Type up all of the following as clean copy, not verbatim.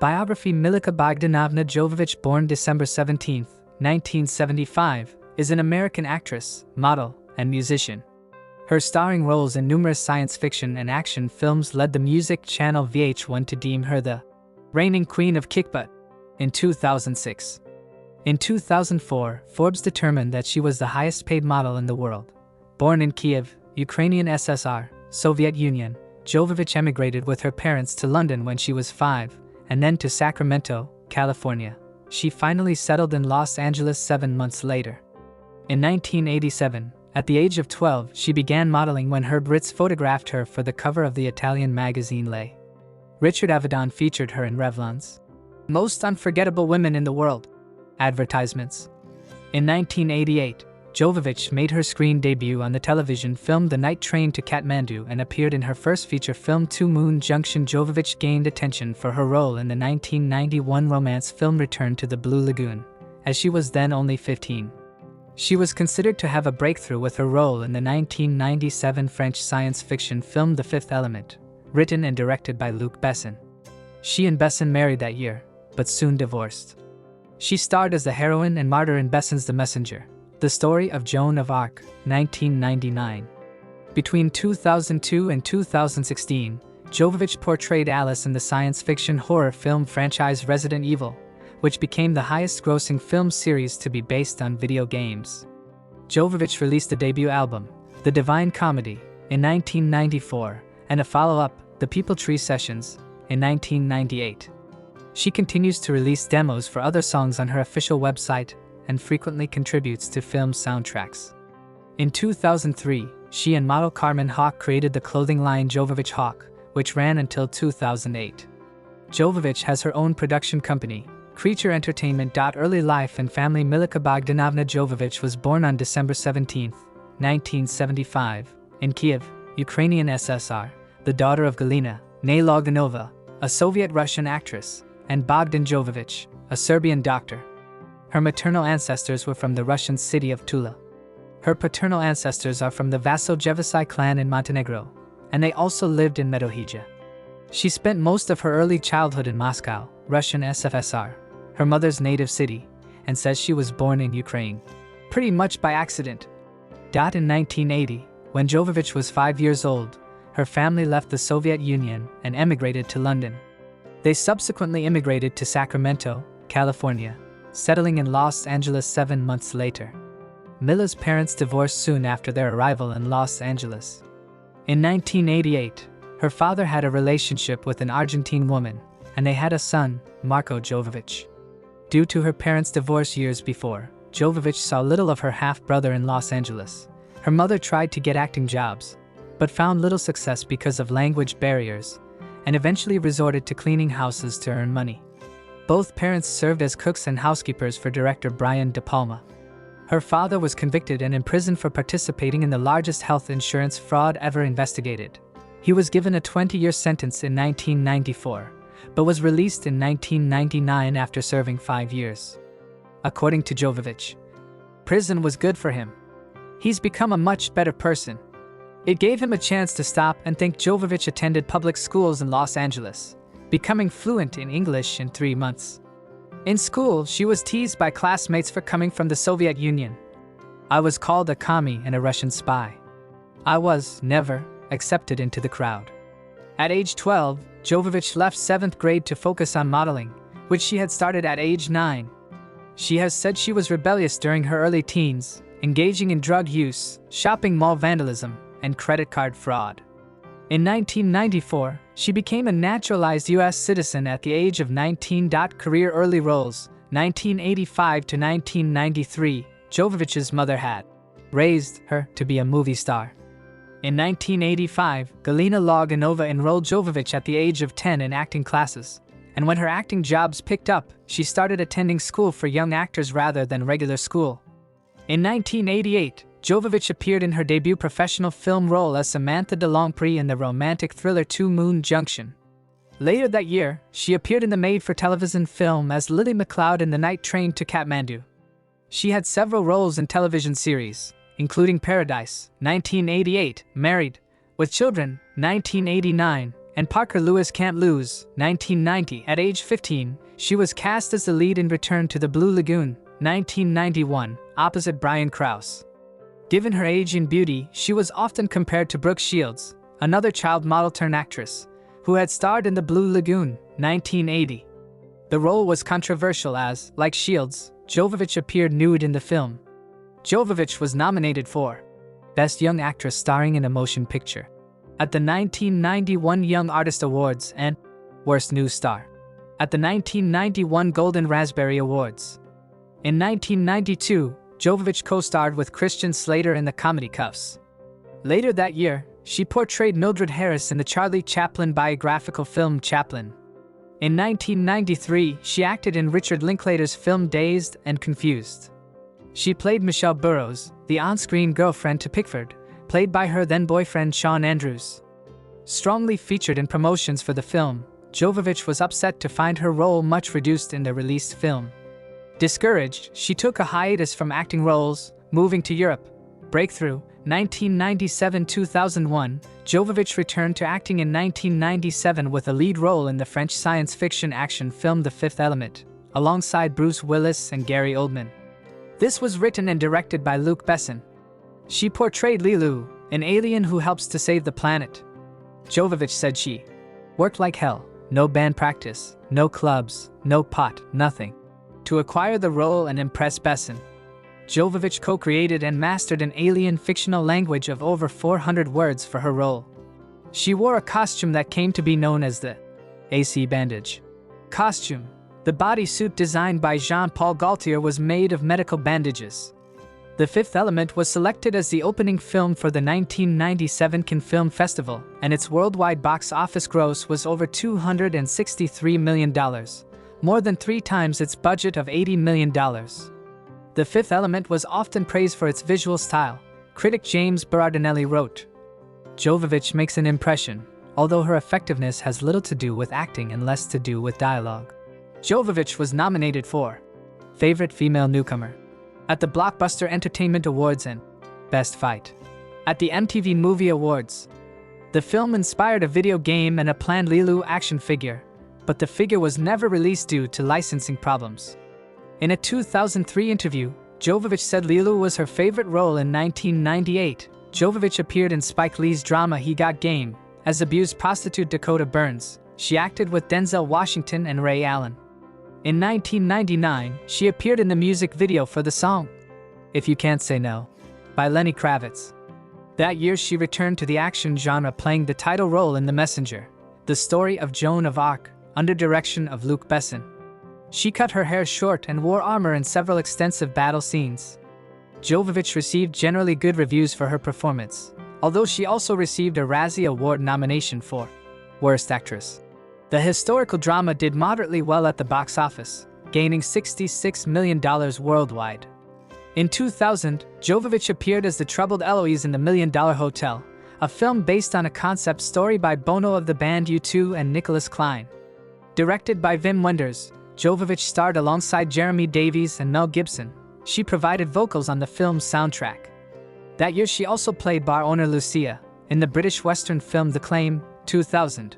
Biography. Milla Jovovich, born December 17, 1975, is an American actress, model, and musician. Her starring roles in numerous science fiction and action films led the music channel VH1 to deem her the reigning queen of kickbutt in 2006. In 2004, Forbes determined that she was the highest-paid model in the world. Born in Kiev, Ukrainian SSR, Soviet Union, Jovovich emigrated with her parents to London when she was 5, and then to Sacramento, California. She finally settled in Los Angeles 7 months later. In 1987, at the age of 12, she began modeling when Herb Ritts photographed her for the cover of the Italian magazine Lei. Richard Avedon featured her in Revlon's Most Unforgettable Women in the World advertisements. In 1988, Jovovich made her screen debut on the television film The Night Train to Kathmandu and appeared in her first feature film Two Moon Junction. Jovovich gained attention for her role in the 1991 romance film Return to the Blue Lagoon, as she was then only 15. She was considered to have a breakthrough with her role in the 1997 French science fiction film The Fifth Element, written and directed by Luc Besson. She and Besson married that year, but soon divorced. She starred as the heroine and martyr in Besson's The Messenger, the story of Joan of Arc, 1999. Between 2002 and 2016, Jovovich portrayed Alice in the science fiction horror film franchise Resident Evil, which became the highest-grossing film series to be based on video games. Jovovich released a debut album, The Divine Comedy, in 1994, and a follow-up, The People Tree Sessions, in 1998. She continues to release demos for other songs on her official website and frequently contributes to film soundtracks. In 2003, she and model Carmen Hawk created the clothing line Jovovich Hawk, which ran until 2008. Jovovich has her own production company, Creature Entertainment. Early life and family. Milla Jovovich was born on December 17, 1975, in Kiev, Ukrainian SSR, the daughter of Galina, née Loganova, a Soviet-Russian actress, and Bogdan Jovovich, a Serbian doctor. Her maternal ancestors were from the Russian city of Tula. Her paternal ancestors are from the Vaso-Jevisai clan in Montenegro, and they also lived in Medohija. She spent most of her early childhood in Moscow, Russian SFSR, her mother's native city, and says she was born in Ukraine, pretty much by accident. In 1980, when Jovovich was 5 years old, her family left the Soviet Union and emigrated to London. They subsequently immigrated to Sacramento, California, settling in Los Angeles 7 months later. Milla's parents divorced soon after their arrival in Los Angeles. In 1988, her father had a relationship with an Argentine woman, and they had a son, Marko Jovovich. Due to her parents' divorce years before, Jovovich saw little of her half-brother in Los Angeles. Her mother tried to get acting jobs, but found little success because of language barriers, and eventually resorted to cleaning houses to earn money. Both parents served as cooks and housekeepers for director Brian De Palma. Her father was convicted and imprisoned for participating in the largest health insurance fraud ever investigated. He was given a 20-year sentence in 1994, but was released in 1999 after serving 5 years. According to Jovovich, prison was good for him. He's become a much better person. It gave him a chance to stop and think. Jovovich attended public schools in Los Angeles, becoming fluent in English in 3 months. In school, she was teased by classmates for coming from the Soviet Union. I was called a commie and a Russian spy. I was never accepted into the crowd. At age 12, Jovovich left 7th grade to focus on modeling, which she had started at age 9. She has said she was rebellious during her early teens, engaging in drug use, shopping mall vandalism, and credit card fraud. In 1994, she became a naturalized U.S. citizen at the age of 19. Career. Early roles, 1985 to 1993, Jovovich's mother had raised her to be a movie star. In 1985, Galina Loganova enrolled Jovovich at the age of 10 in acting classes, and when her acting jobs picked up, she started attending school for young actors rather than regular school. In 1988, Jovovich appeared in her debut professional film role as Samantha de Longpre in the romantic thriller Two Moon Junction. Later that year, she appeared in the made-for-television film as Lily McLeod in The Night Train to Kathmandu. She had several roles in television series, including Paradise, 1988, Married, with Children, 1989, and Parker Lewis Can't Lose, 1990. At age 15, she was cast as the lead in Return to the Blue Lagoon, 1991, opposite Brian Krause. Given her age and beauty, she was often compared to Brooke Shields, another child model-turned-actress, who had starred in The Blue Lagoon, 1980. The role was controversial as, like Shields, Jovovich appeared nude in the film. Jovovich was nominated for Best Young Actress Starring in a Motion Picture at the 1991 Young Artist Awards and Worst New Star at the 1991 Golden Raspberry Awards. In 1992, Jovovich co-starred with Christian Slater in the comedy Cuffs. Later that year, she portrayed Mildred Harris in the Charlie Chaplin biographical film Chaplin. In 1993, she acted in Richard Linklater's film Dazed and Confused. She played Michelle Burrows, the on-screen girlfriend to Pickford, played by her then-boyfriend Shawn Andrews. Strongly featured in promotions for the film, Jovovich was upset to find her role much reduced in the released film. Discouraged, she took a hiatus from acting roles, moving to Europe. Breakthrough, 1997-2001, Jovovich returned to acting in 1997 with a lead role in the French science fiction action film The Fifth Element, alongside Bruce Willis and Gary Oldman. This was written and directed by Luc Besson. She portrayed Lilu, an alien who helps to save the planet. Jovovich said she worked like hell, no band practice, no clubs, no pot, nothing, to acquire the role and impress Besson. Jovovich co-created and mastered an alien fictional language of over 400 words for her role. She wore a costume that came to be known as the AC bandage costume. The bodysuit designed by Jean-Paul Gaultier was made of medical bandages. The Fifth Element was selected as the opening film for the 1997 Cannes Film Festival, and its worldwide box office gross was over $263 million, more than 3 times its budget of $80 million. The Fifth Element was often praised for its visual style. Critic James Berardinelli wrote, "Jovovich makes an impression, although her effectiveness has little to do with acting and less to do with dialogue." Jovovich was nominated for Favorite Female Newcomer at the Blockbuster Entertainment Awards and Best Fight at the MTV Movie Awards. The film inspired a video game and a planned Lilu action figure, but the figure was never released due to licensing problems. In a 2003 interview, Jovovich said Lilu was her favorite role in 1998. Jovovich appeared in Spike Lee's drama He Got Game as abused prostitute Dakota Burns. She acted with Denzel Washington and Ray Allen. In 1999, she appeared in the music video for the song If You Can't Say No by Lenny Kravitz. That year she returned to the action genre, playing the title role in The Messenger, the story of Joan of Arc, under direction of Luc Besson. She cut her hair short and wore armor in several extensive battle scenes. Jovovich received generally good reviews for her performance, although she also received a Razzie Award nomination for Worst Actress. The historical drama did moderately well at the box office, gaining $66 million worldwide. In 2000, Jovovich appeared as the troubled Eloise in The $1 Million Hotel, a film based on a concept story by Bono of the band U2 and Nicholas Klein. Directed by Wim Wenders, Jovovich starred alongside Jeremy Davies and Mel Gibson. She provided vocals on the film's soundtrack. That year she also played bar owner Lucia in the British Western film The Claim, 2000.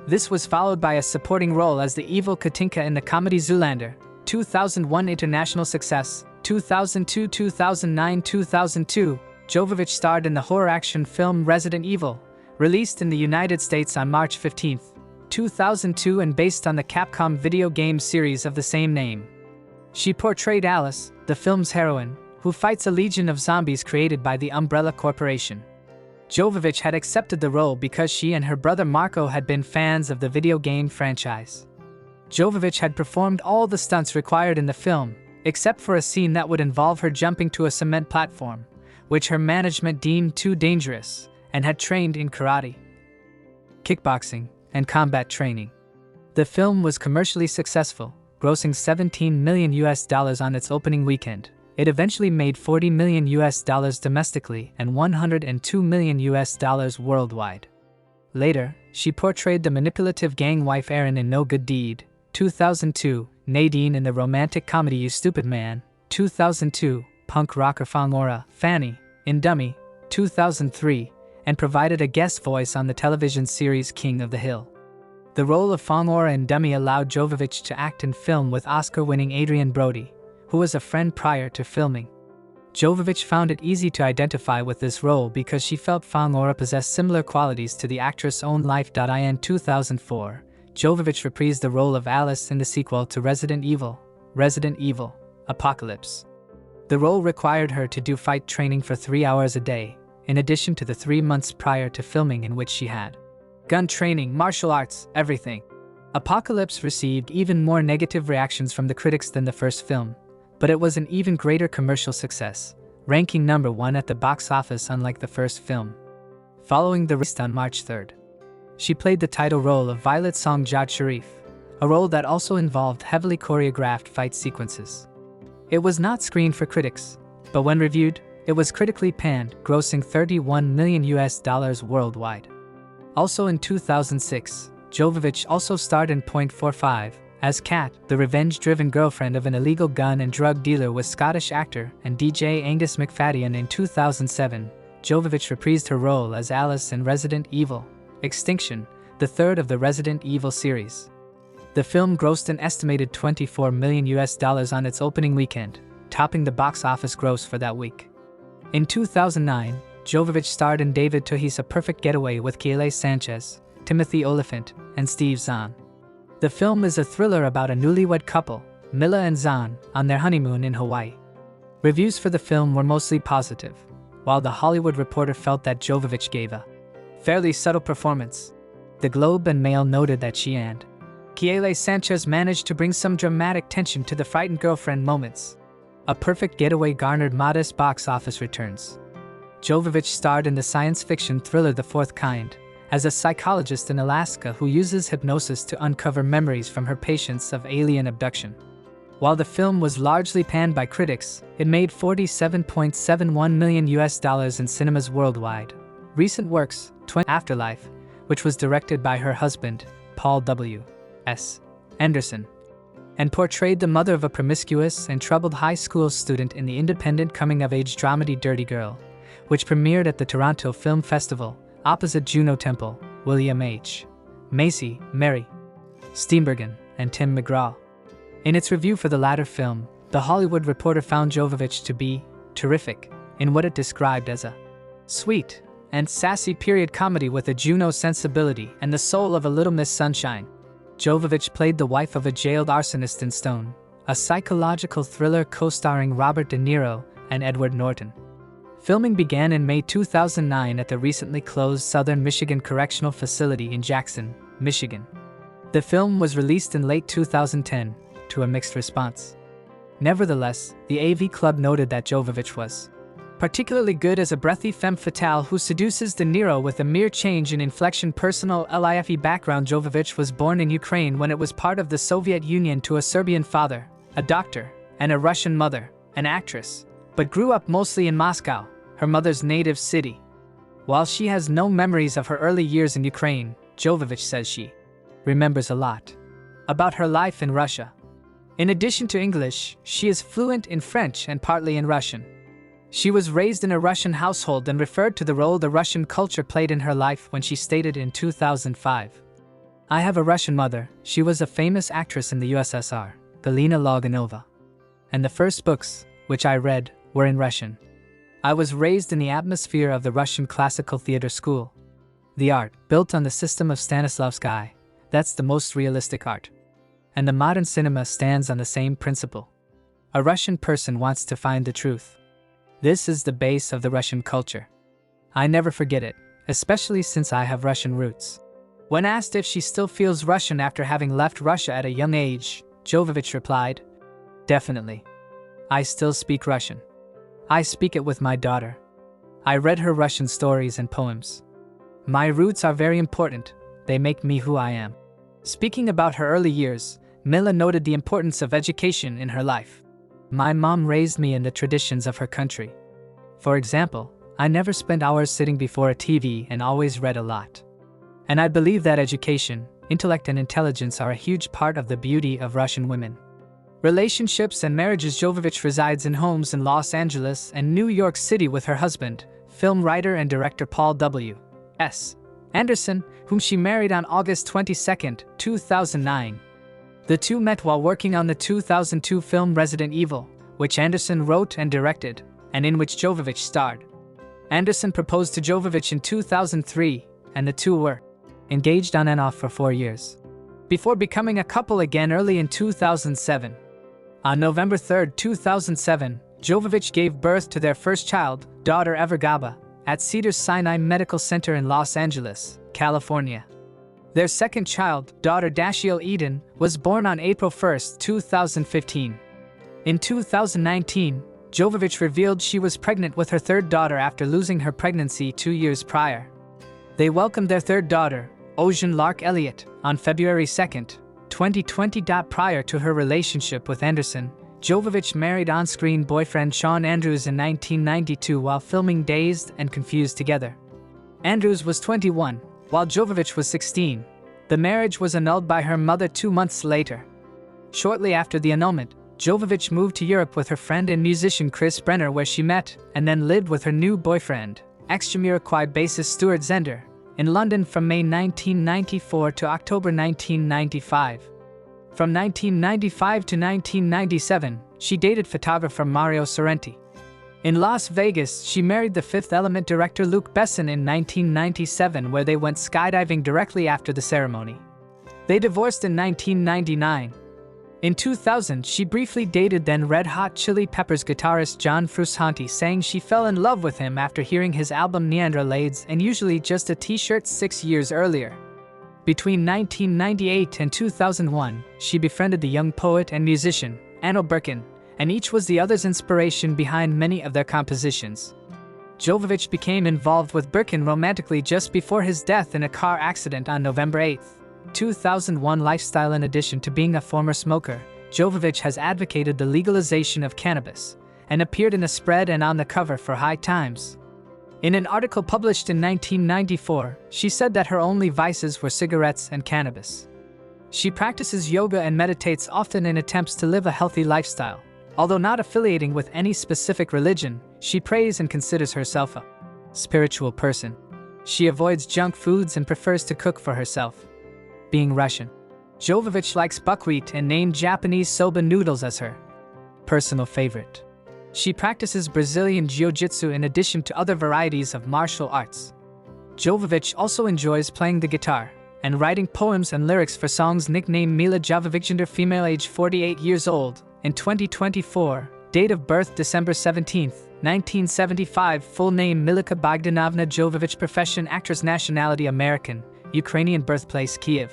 This was followed by a supporting role as the evil Katinka in the comedy Zoolander, 2001 international success, 2002, 2009, 2002. Jovovich starred in the horror action film Resident Evil, released in the United States on March 15, 2002 and based on the Capcom video game series of the same name. She portrayed Alice, the film's heroine, who fights a legion of zombies created by the Umbrella Corporation. Jovovich had accepted the role because she and her brother Marco had been fans of the video game franchise. Jovovich had performed all the stunts required in the film, except for a scene that would involve her jumping to a cement platform, which her management deemed too dangerous, and had trained in karate, kickboxing, and combat training. The film was commercially successful, grossing $17 million on its opening weekend. It eventually made $40 million domestically and $102 million worldwide. Later, she portrayed the manipulative gang wife Erin in No Good Deed, 2002, Nadine in the romantic comedy You Stupid Man, 2002, punk rocker Fangora, Fanny, in Dummy, 2003, and provided a guest voice on the television series King of the Hill. The role of Fangora in Dummy allowed Jovovich to act in film with Oscar-winning Adrian Brody, who was a friend prior to filming. Jovovich found it easy to identify with this role because she felt Fangora possessed similar qualities to the actress' own life. In 2004, Jovovich reprised the role of Alice in the sequel to Resident Evil: Apocalypse. The role required her to do fight training for 3 hours a day, in addition to the 3 months prior to filming in which she had gun training, martial arts, everything. Apocalypse received even more negative reactions from the critics than the first film, but it was an even greater commercial success, ranking number 1 at the box office unlike the first film. Following the release on March 3rd, she played the title role of Violet Songjad Sharif, a role that also involved heavily choreographed fight sequences. It was not screened for critics, but when reviewed, it was critically panned, grossing $31 million worldwide. Also in 2006, Jovovich also starred in .45 as Kat, the revenge-driven girlfriend of an illegal gun and drug dealer with Scottish actor and DJ Angus McFadden. In 2007, Jovovich reprised her role as Alice in Resident Evil: Extinction, the third of the Resident Evil series. The film grossed an estimated $24 million on its opening weekend, topping the box office gross for that week. In 2009, Jovovich starred in David Tuhi's A Perfect Getaway with Keele Sanchez, Timothy Olyphant, and Steve Zahn. The film is a thriller about a newlywed couple, Milla and Zahn, on their honeymoon in Hawaii. Reviews for the film were mostly positive, while The Hollywood Reporter felt that Jovovich gave a fairly subtle performance. The Globe and Mail noted that she and Keele Sanchez managed to bring some dramatic tension to the frightened girlfriend moments. A Perfect Getaway garnered modest box office returns. Jovovich starred in the science fiction thriller The Fourth Kind, as a psychologist in Alaska who uses hypnosis to uncover memories from her patients of alien abduction. While the film was largely panned by critics, it made $47.71 million in cinemas worldwide. Recent works, Afterlife, which was directed by her husband, Paul W. S. Anderson, and portrayed the mother of a promiscuous and troubled high school student in the independent coming-of-age dramedy Dirty Girl, which premiered at the Toronto Film Festival, opposite Juno Temple. William H. Macy, Mary Steenburgen, and Tim McGraw. In its review for the latter film, The Hollywood Reporter found Jovovich to be terrific in what it described as a sweet and sassy period comedy with a Juno sensibility and the soul of a Little Miss Sunshine. Jovovich played the wife of a jailed arsonist in Stone, a psychological thriller co-starring Robert De Niro and Edward Norton. Filming began in May 2009 at the recently closed Southern Michigan Correctional Facility in Jackson, Michigan. The film was released in late 2010, to a mixed response. Nevertheless, the AV Club noted that Jovovich was particularly good as a breathy femme fatale who seduces De Niro with a mere change in inflection. Personal life background: Jovovich was born in Ukraine when it was part of the Soviet Union to a Serbian father, a doctor, and a Russian mother, an actress, but grew up mostly in Moscow, her mother's native city. While she has no memories of her early years in Ukraine, Jovovich says she remembers a lot about her life in Russia. In addition to English, she is fluent in French and partly in Russian. She was raised in a Russian household and referred to the role the Russian culture played in her life when she stated in 2005, "I have a Russian mother. She was a famous actress in the USSR, Galina Loganova. And the first books, which I read, were in Russian. I was raised in the atmosphere of the Russian classical theater school. The art, built on the system of Stanislavski, that's the most realistic art. And the modern cinema stands on the same principle. A Russian person wants to find the truth. This is the base of the Russian culture. I never forget it, especially since I have Russian roots." When asked if she still feels Russian after having left Russia at a young age, Jovovich replied, "Definitely. I still speak Russian. I speak it with my daughter. I read her Russian stories and poems. My roots are very important, they make me who I am." Speaking about her early years, Milla noted the importance of education in her life. "My mom raised me in the traditions of her country. For example, I never spent hours sitting before a TV and always read a lot. And I believe that education, intellect and intelligence are a huge part of the beauty of Russian women." Relationships and marriages: Jovovich resides in homes in Los Angeles and New York City with her husband, film writer and director Paul W. S. Anderson, whom she married on August 22, 2009. The two met while working on the 2002 film Resident Evil, which Anderson wrote and directed, and in which Jovovich starred. Anderson proposed to Jovovich in 2003, and the two were engaged on and off for 4 years, before becoming a couple again early in 2007. On November 3, 2007, Jovovich gave birth to their first child, daughter Evergaba, at Cedars-Sinai Medical Center in Los Angeles, California. Their second child, daughter Dashiell Eden, was born on April 1, 2015. In 2019, Jovovich revealed she was pregnant with her third daughter after losing her pregnancy 2 years prior. They welcomed their third daughter, Ocean Lark Elliott, on February 2, 2020. Prior to her relationship with Anderson, Jovovich married on-screen boyfriend Shawn Andrews in 1992 while filming Dazed and Confused together. Andrews was 21, while Jovovich was 16. The marriage was annulled by her mother 2 months later. Shortly after the annulment, Jovovich moved to Europe with her friend and musician Chris Brenner, where she met and then lived with her new boyfriend, ex-Jamiroquai bassist Stuart Zender, in London from May 1994 to October 1995. From 1995 to 1997, she dated photographer Mario Sorrenti. In Las Vegas, she married the Fifth Element director Luc Besson in 1997, where they went skydiving directly after the ceremony. They divorced in 1999. In 2000, she briefly dated then Red Hot Chili Peppers guitarist John Frusciante, saying she fell in love with him after hearing his album Neanderlades and Usually Just a T-shirt 6 years earlier. Between 1998 and 2001, she befriended the young poet and musician, Anno Birkin, and each was the other's inspiration behind many of their compositions. Jovovich became involved with Birkin romantically just before his death in a car accident on November 8, 2001. Lifestyle. In addition to being a former smoker, Jovovich has advocated the legalization of cannabis, and appeared in a spread and on the cover for High Times. In an article published in 1994, she said that her only vices were cigarettes and cannabis. She practices yoga and meditates often in attempts to live a healthy lifestyle. Although not affiliating with any specific religion, she prays and considers herself a spiritual person. She avoids junk foods and prefers to cook for herself. Being Russian, Jovovich likes buckwheat and named Japanese soba noodles as her personal favorite. She practices Brazilian jiu-jitsu in addition to other varieties of martial arts. Jovovich also enjoys playing the guitar and writing poems and lyrics for songs nicknamed Milla Jovovich. Gender female, age 48 years old, in 2024, date of birth December 17, 1975, full name Milika Bogdanovna Jovovich, profession actress, nationality American, Ukrainian, birthplace Kiev,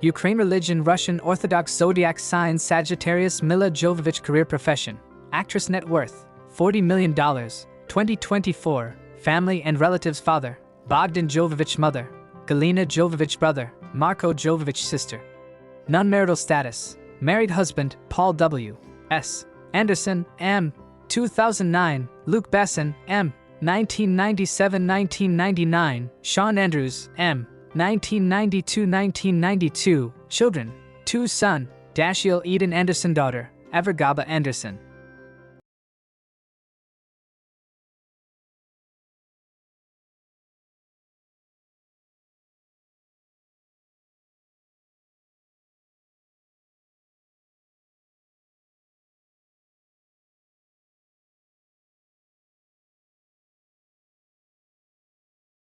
Ukraine, religion Russian Orthodox, zodiac sign Sagittarius. Milla Jovovich, career, profession actress, net worth $40 million, 2024, family and relatives: father, Bogdan Jovovich; mother, Galina Jovovich; brother, Marko Jovovich; sister. Non-marital status, married; husband, Paul W. S. Anderson, M. 2009, Luc Besson, M. 1997-1999, Shawn Andrews, M. 1992-1992, children, 2 son, Dashiell Eden Anderson; daughter, Evergaba Anderson.